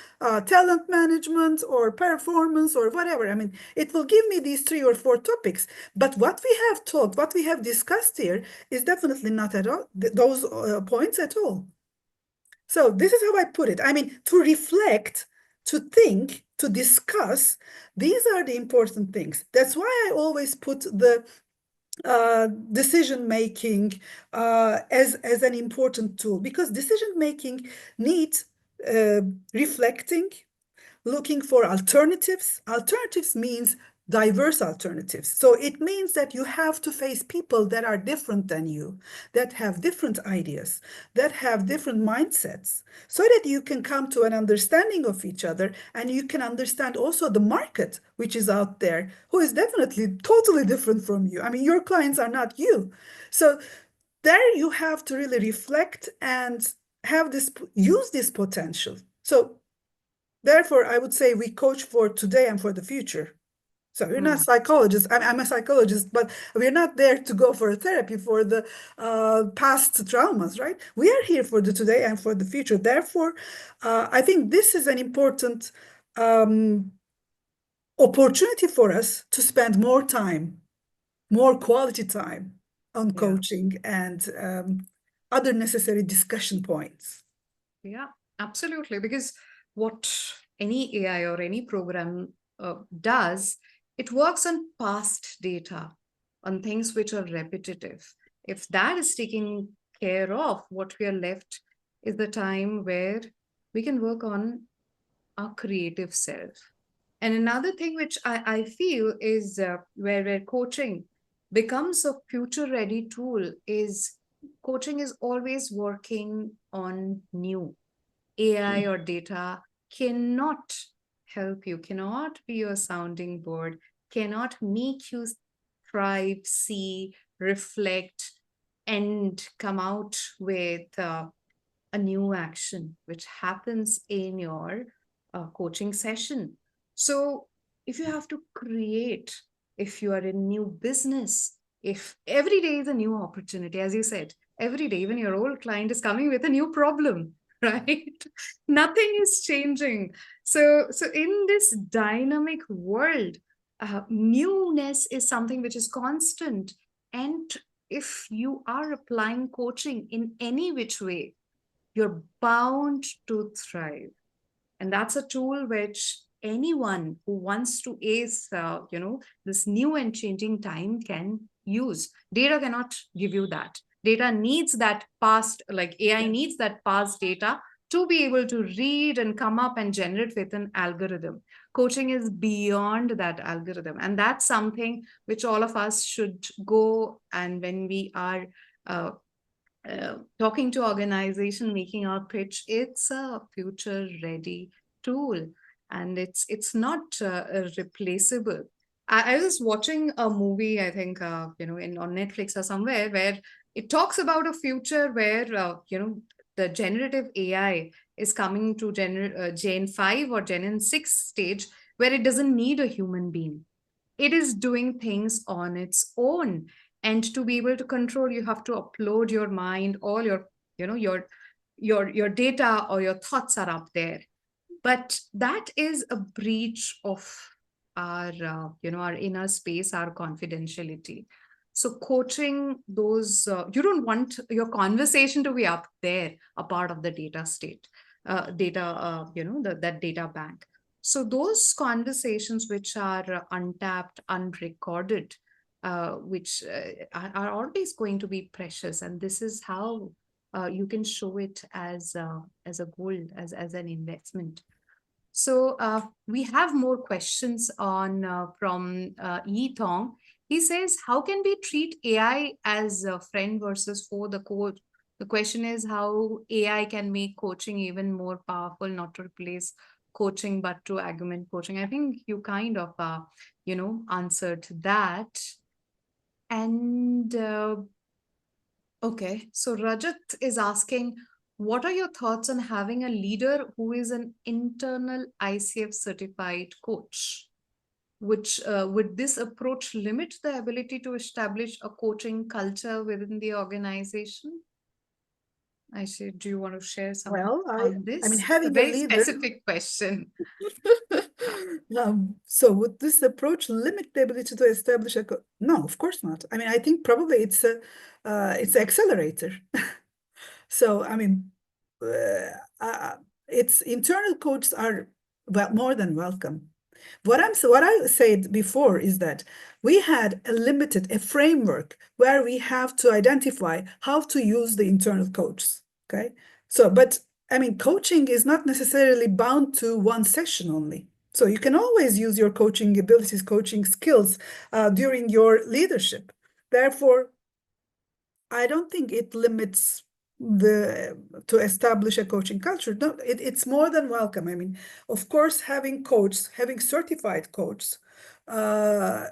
talent management or performance or whatever. I mean, it will give me these 3 or 4 topics. But what we have talked, what we have discussed here is definitely not at all those points at all. So this is how I put it. I mean, to reflect, to think, to discuss, these are the important things. That's why I always put the decision making as an important tool, because decision making needs reflecting, looking for alternatives. Alternatives means diverse alternatives. So it means that you have to face people that are different than you, that have different ideas, that have different mindsets, so that you can come to an understanding of each other, and you can understand also the market which is out there, who is definitely totally different from you. I mean, your clients are not you. So there you have to really reflect and have this, use this potential. So therefore, I would say we coach for today and for the future. So we're not psychologists. I'm a psychologist, but we're not there to go for a therapy for the past traumas, right? We are here for the today and for the future. Therefore, I think this is an important opportunity for us to spend more time, more quality time on coaching and other necessary discussion points. Yeah, absolutely. Because what any AI or any program does, it works on past data, on things which are repetitive. If that is taken care of, what we are left is the time where we can work on our creative self. And another thing which I feel is where coaching becomes a future ready tool is coaching is always working on new. AI or data cannot help you, cannot be your sounding board, cannot make you thrive, see, reflect, and come out with a new action which happens in your coaching session. So if you have to create, if you are in new business, if every day is a new opportunity, as you said, every day, even your old client is coming with a new problem, right? Nothing is changing. So in this dynamic world, newness is something which is constant. And if you are applying coaching in any which way, you're bound to thrive. And that's a tool which anyone who wants to ace, this new and changing time can use. Data cannot give you that. Data needs that past, like AI needs that past data to be able to read and come up and generate with an algorithm. Coaching is beyond that algorithm. And that's something which all of us should go, and when we are talking to organization, making our pitch, it's a future ready tool, and it's not replaceable. I was watching a movie, I think, on Netflix or somewhere, where it talks about a future where, the generative AI is coming to Gen 5 or Gen 6 stage, where it doesn't need a human being. It is doing things on its own. And to be able to control, you have to upload your mind, all your, your data or your thoughts are up there. But that is a breach of our, our inner space, our confidentiality. So coaching those, you don't want your conversation to be up there, a part of the data state, that data bank. So those conversations which are untapped, unrecorded, which are always going to be precious, and this is how you can show it as a gold, as an investment. So we have more questions on from Yi Tong. He says, how can we treat AI as a friend versus foe? The question is how AI can make coaching even more powerful, not to replace coaching, but to augment coaching. I think you kind of, answered that. And okay, so Rajat is asking, what are your thoughts on having a leader who is an internal ICF certified coach? Which would this approach limit the ability to establish a coaching culture within the organization? Ayse, do you want to share something on this? I mean, It's a having a very leader. specific question. So would this approach limit the ability to establish a no, of course not. I mean, I think probably it's an accelerator. So I mean, its internal coaches are more than welcome. What I said before is that we had a framework where we have to identify how to use the internal coaches. Okay, so but I mean, coaching is not necessarily bound to one session only. So you can always use your coaching abilities, coaching skills during your leadership. Therefore, I don't think it limits to establish a coaching culture. No, it's more than welcome. I mean, of course, having certified coaches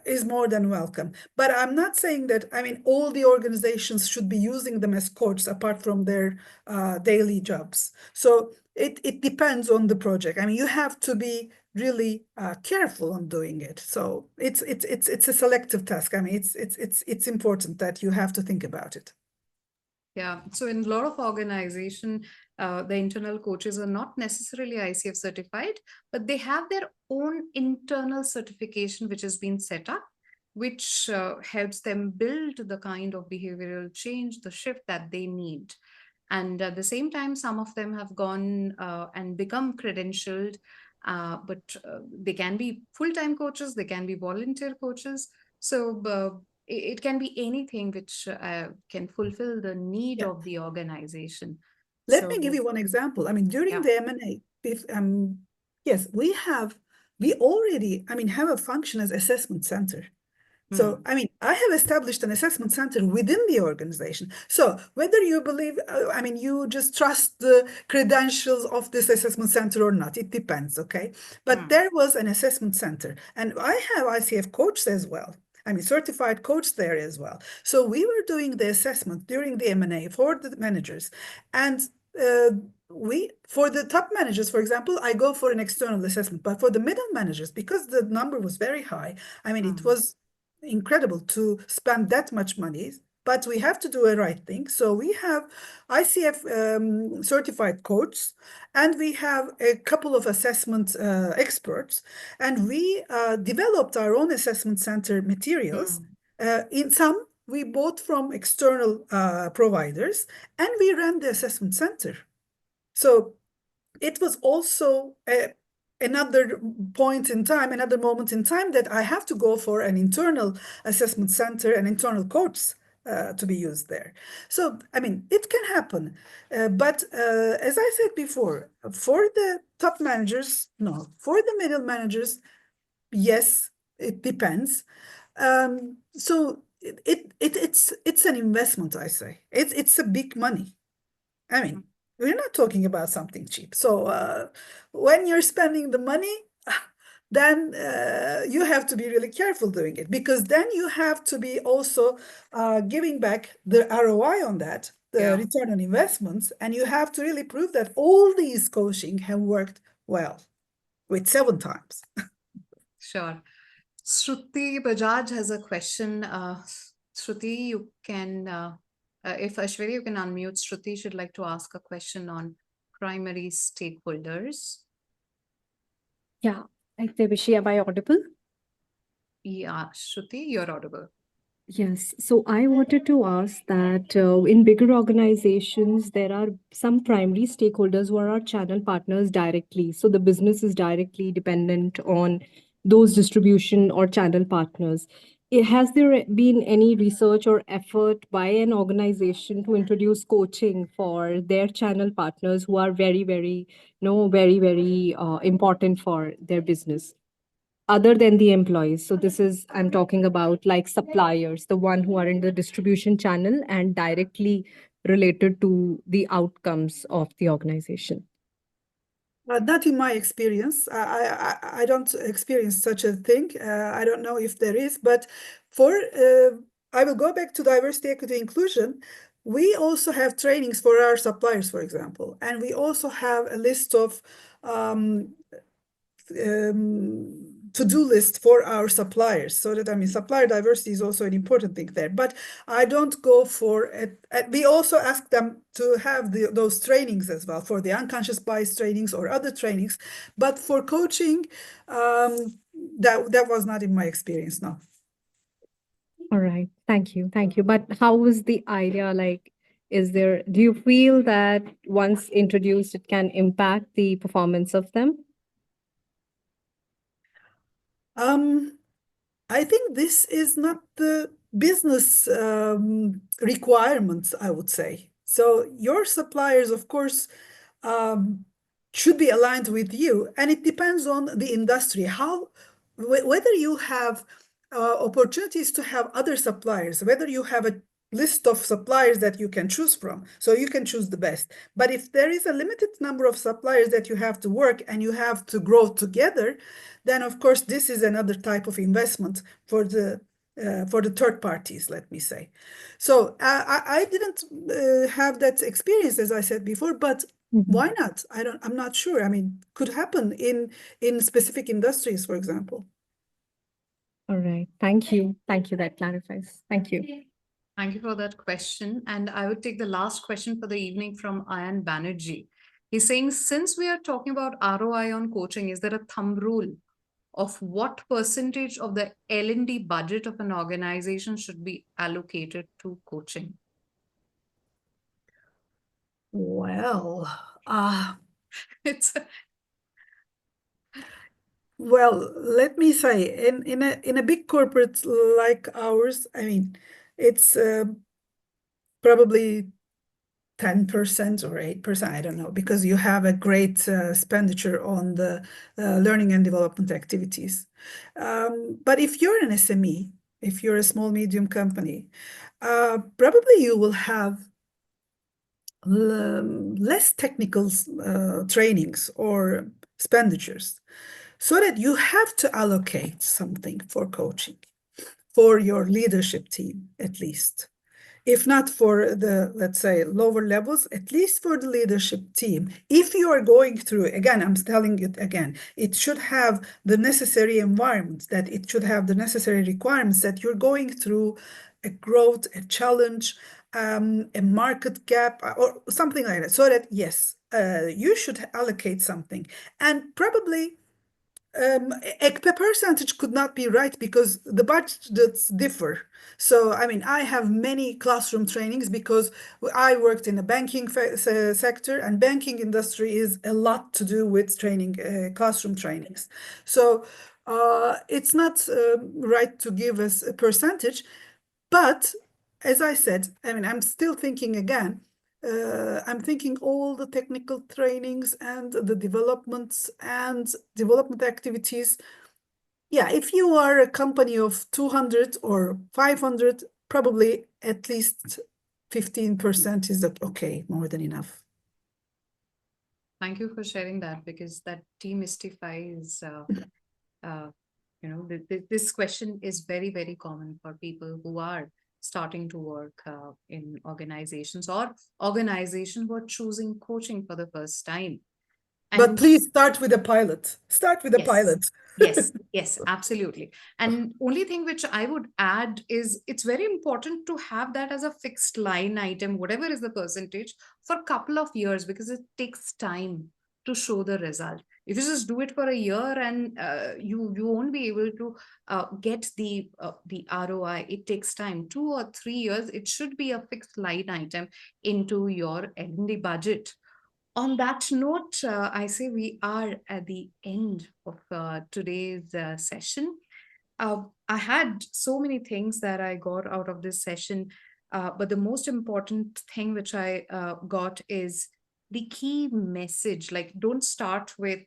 is more than welcome. But I'm not saying that, I mean, all the organizations should be using them as coaches apart from their daily jobs. So it depends on the project. I mean, you have to be really careful on doing it. So it's a selective task. I mean, it's important that you have to think about it. Yeah. So in a lot of organization, the internal coaches are not necessarily ICF certified, but they have their own internal certification which has been set up, which helps them build the kind of behavioral change, the shift that they need. And at the same time, some of them have gone and become credentialed, but they can be full-time coaches, they can be volunteer coaches. So it can be anything which can fulfill the need of the organization. Let me give you one example. I mean, during the M&A, yes, we already, I mean, have a function as assessment center. So, I mean, I have established an assessment center within the organization. So whether you believe, I mean, you just trust the credentials of this assessment center or not, it depends, okay? But there was an assessment center, and I have ICF coaches as well. I mean, certified coach there as well. So we were doing the assessment during the M&A for the managers. And for the top managers, for example, I go for an external assessment, but for the middle managers, because the number was very high, I mean, it was incredible to spend that much money, but we have to do a right thing. So we have ICF certified coaches, and we have a couple of assessment experts, and we developed our own assessment center materials. In some, we bought from external providers, and we ran the assessment center. So it was also another point in time, another moment in time that I have to go for an internal assessment center and internal course to be used there. So, I mean, it can happen. But as I said before, for the top managers, no. For the middle managers, yes, it depends. So it's an investment, I say. It's a big money. I mean, we're not talking about something cheap. So when you're spending the money, then you have to be really careful doing it, because then you have to be also giving back the ROI on that, the return on investments, and you have to really prove that all these coaching have worked well with 7 times. Sure. Shruti Bajaj has a question. Shruti, you can, if Aishwarya, you can unmute. Shruti should like to ask a question on primary stakeholders. Yeah, Devishi, am I audible? Yeah, Shruti, you're audible. Yes. So I wanted to ask that in bigger organizations, there are some primary stakeholders who are our channel partners directly. So the business is directly dependent on those distribution or channel partners. Has there been any research or effort by an organization to introduce coaching for their channel partners who are very, very, very important for their business, other than the employees? So this is, I'm talking about like suppliers, the one who are in the distribution channel and directly related to the outcomes of the organization. Not in my experience. I don't experience such a thing. I don't know if there is, but I will go back to diversity, equity, inclusion. We also have trainings for our suppliers, for example, and we also have a list of to-do list for our suppliers, so that, I mean, supplier diversity is also an important thing there. But I don't go for it. We also ask them to have those trainings as well, for the unconscious bias trainings or other trainings. But for coaching, that was not in my experience, no. All right. Thank you. Thank you. But how was the idea? Like, do you feel that once introduced, it can impact the performance of them? I think this is not the business requirements, I would say. So your suppliers, of course, should be aligned with you, and it depends on the industry, whether you have opportunities to have other suppliers, whether you have a list of suppliers that you can choose from, so you can choose the best. But if there is a limited number of suppliers that you have to work and you have to grow together, then of course this is another type of investment for the third parties, let me say. So I didn't have that experience, as I said before, but why not? I'm not sure. I mean, could happen in specific industries, for example. All right. Thank you. Thank you. That clarifies. Thank you. Thank you for that question. And I would take the last question for the evening from Ayan Banerjee. He's saying, since we are talking about ROI on coaching, is there a thumb rule of what percentage of the L&D budget of an organization should be allocated to coaching? Well, It's well, let me say, in a big corporate like ours, I mean, it's probably 10% or 8%, I don't know, because you have a great expenditure on the learning and development activities. But if you're an SME, if you're a small, medium company, probably you will have less technical trainings or expenditures, so that you have to allocate something for coaching, for your leadership team, at least. if not for the, let's say, lower levels, at least for the leadership team. If you are going through, again, I'm telling it again, it should have the necessary environment, that it should have the necessary requirements, that you're going through a growth, a challenge, a market gap, or something like that. So that, yes, you should allocate something. And probably a percentage could not be right because the budgets differ. So, I mean, I have many classroom trainings because I worked in the banking sector, and banking industry is a lot to do with training, classroom trainings. So it's not right to give us a percentage, but as I said, I mean, I'm still thinking again, I'm thinking all the technical trainings and the developments and development activities. Yeah, if you are a company of 200 or 500, probably at least 15% is okay, more than enough. Thank you for sharing that, because that demystifies, this question is very, very common for people who are starting to work in organizations, or organizations who are choosing coaching for the first time. But please start with a pilot. Start with a pilot. Yes, absolutely. And only thing which I would add is it's very important to have that as a fixed line item, whatever is the percentage, for a couple of years, because it takes time to show the result. If you just do it for a year and you won't be able to get the ROI, it takes time. 2 or 3 years, it should be a fixed line item into your L&D budget. On that note, I say we are at the end of today's session. I had so many things that I got out of this session, but the most important thing which I got is the key message. Like, don't start with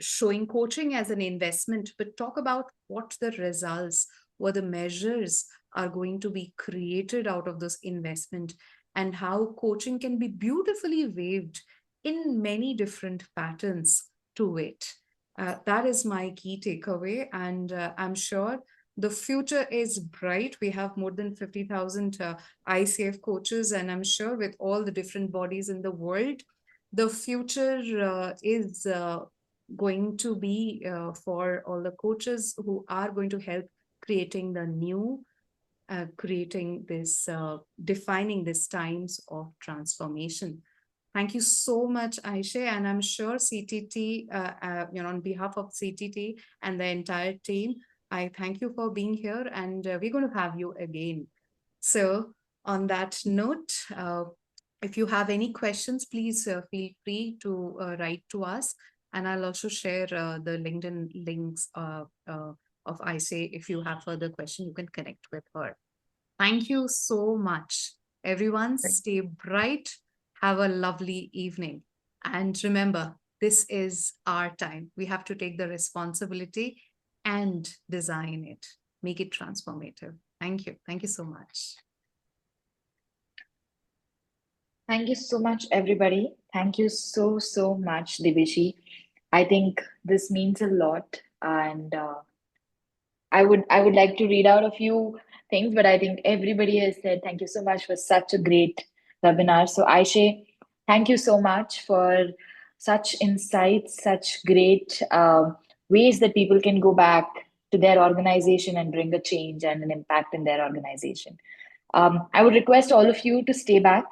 showing coaching as an investment, but talk about what the results, what the measures are going to be created out of this investment, and how coaching can be beautifully weaved in many different patterns to it. That is my key takeaway, and I'm sure the future is bright. We have more than 50,000 ICF coaches, and I'm sure with all the different bodies in the world, the future is going to be for all the coaches who are going to help creating the new, creating this, defining these times of transformation. Thank you so much, Ayse, and I'm sure CTT, on behalf of CTT and the entire team, I thank you for being here, and we're going to have you again. So on that note, if you have any questions, please feel free to write to us, and I'll also share the LinkedIn links of Ayse. If you have further questions, you can connect with her. Thank you so much. Everyone, stay bright. Have a lovely evening. And remember, this is our time. We have to take the responsibility and design it, make it transformative. Thank you. Thank you so much. Thank you so much, everybody. Thank you so, so much, Divishi. I think this means a lot. And I would like to read out a few things, but I think everybody has said thank you so much for such a great webinar. So Ayse, thank you so much for such insights, such great ways that people can go back to their organization and bring a change and an impact in their organization. I would request all of you to stay back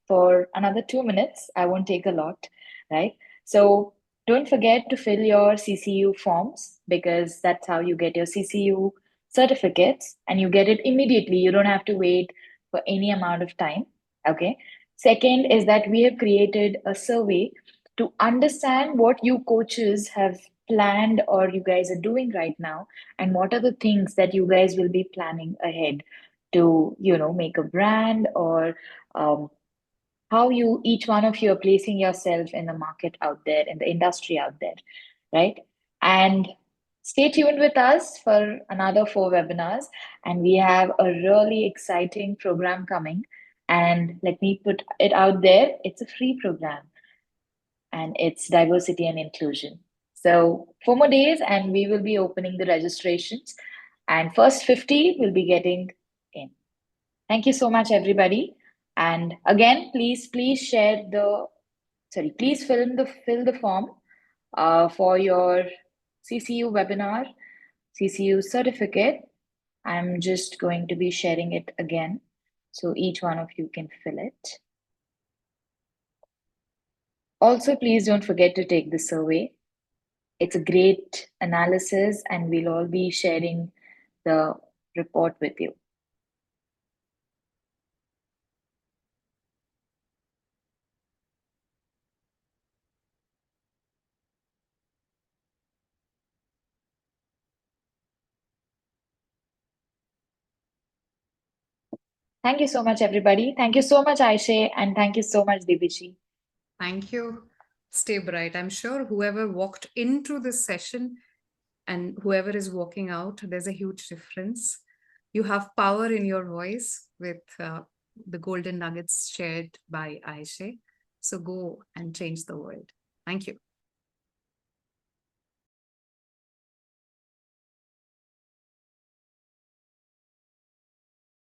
for another 2 minutes. I won't take a lot, right? So don't forget to fill your CCU forms, because that's how you get your CCU certificates, and you get it immediately. You don't have to wait for any amount of time, okay? Second is that we have created a survey to understand what you coaches have planned or you guys are doing right now, and what are the things that you guys will be planning ahead to, make a brand, or how each one of you are placing yourself in the market out there, in the industry out there, right? And stay tuned with us for another 4 webinars, and we have a really exciting program coming. And let me put it out there, it's a free program, and it's diversity and inclusion. So 4 more days and we will be opening the registrations, and first 50 will be getting in. Thank you so much, everybody. And again, please share the, please fill the form for your CCU webinar, CCU certificate. I'm just going to be sharing it again, so each one of you can fill it. Also, please don't forget to take the survey. It's a great analysis, and we'll all be sharing the report with you. Thank you so much, everybody. Thank you so much, Ayse, and thank you so much, Dibishi. Thank you. Stay bright. I'm sure whoever walked into this session and whoever is walking out, there's a huge difference. You have power in your voice with the golden nuggets shared by Ayse. So go and change the world. Thank you.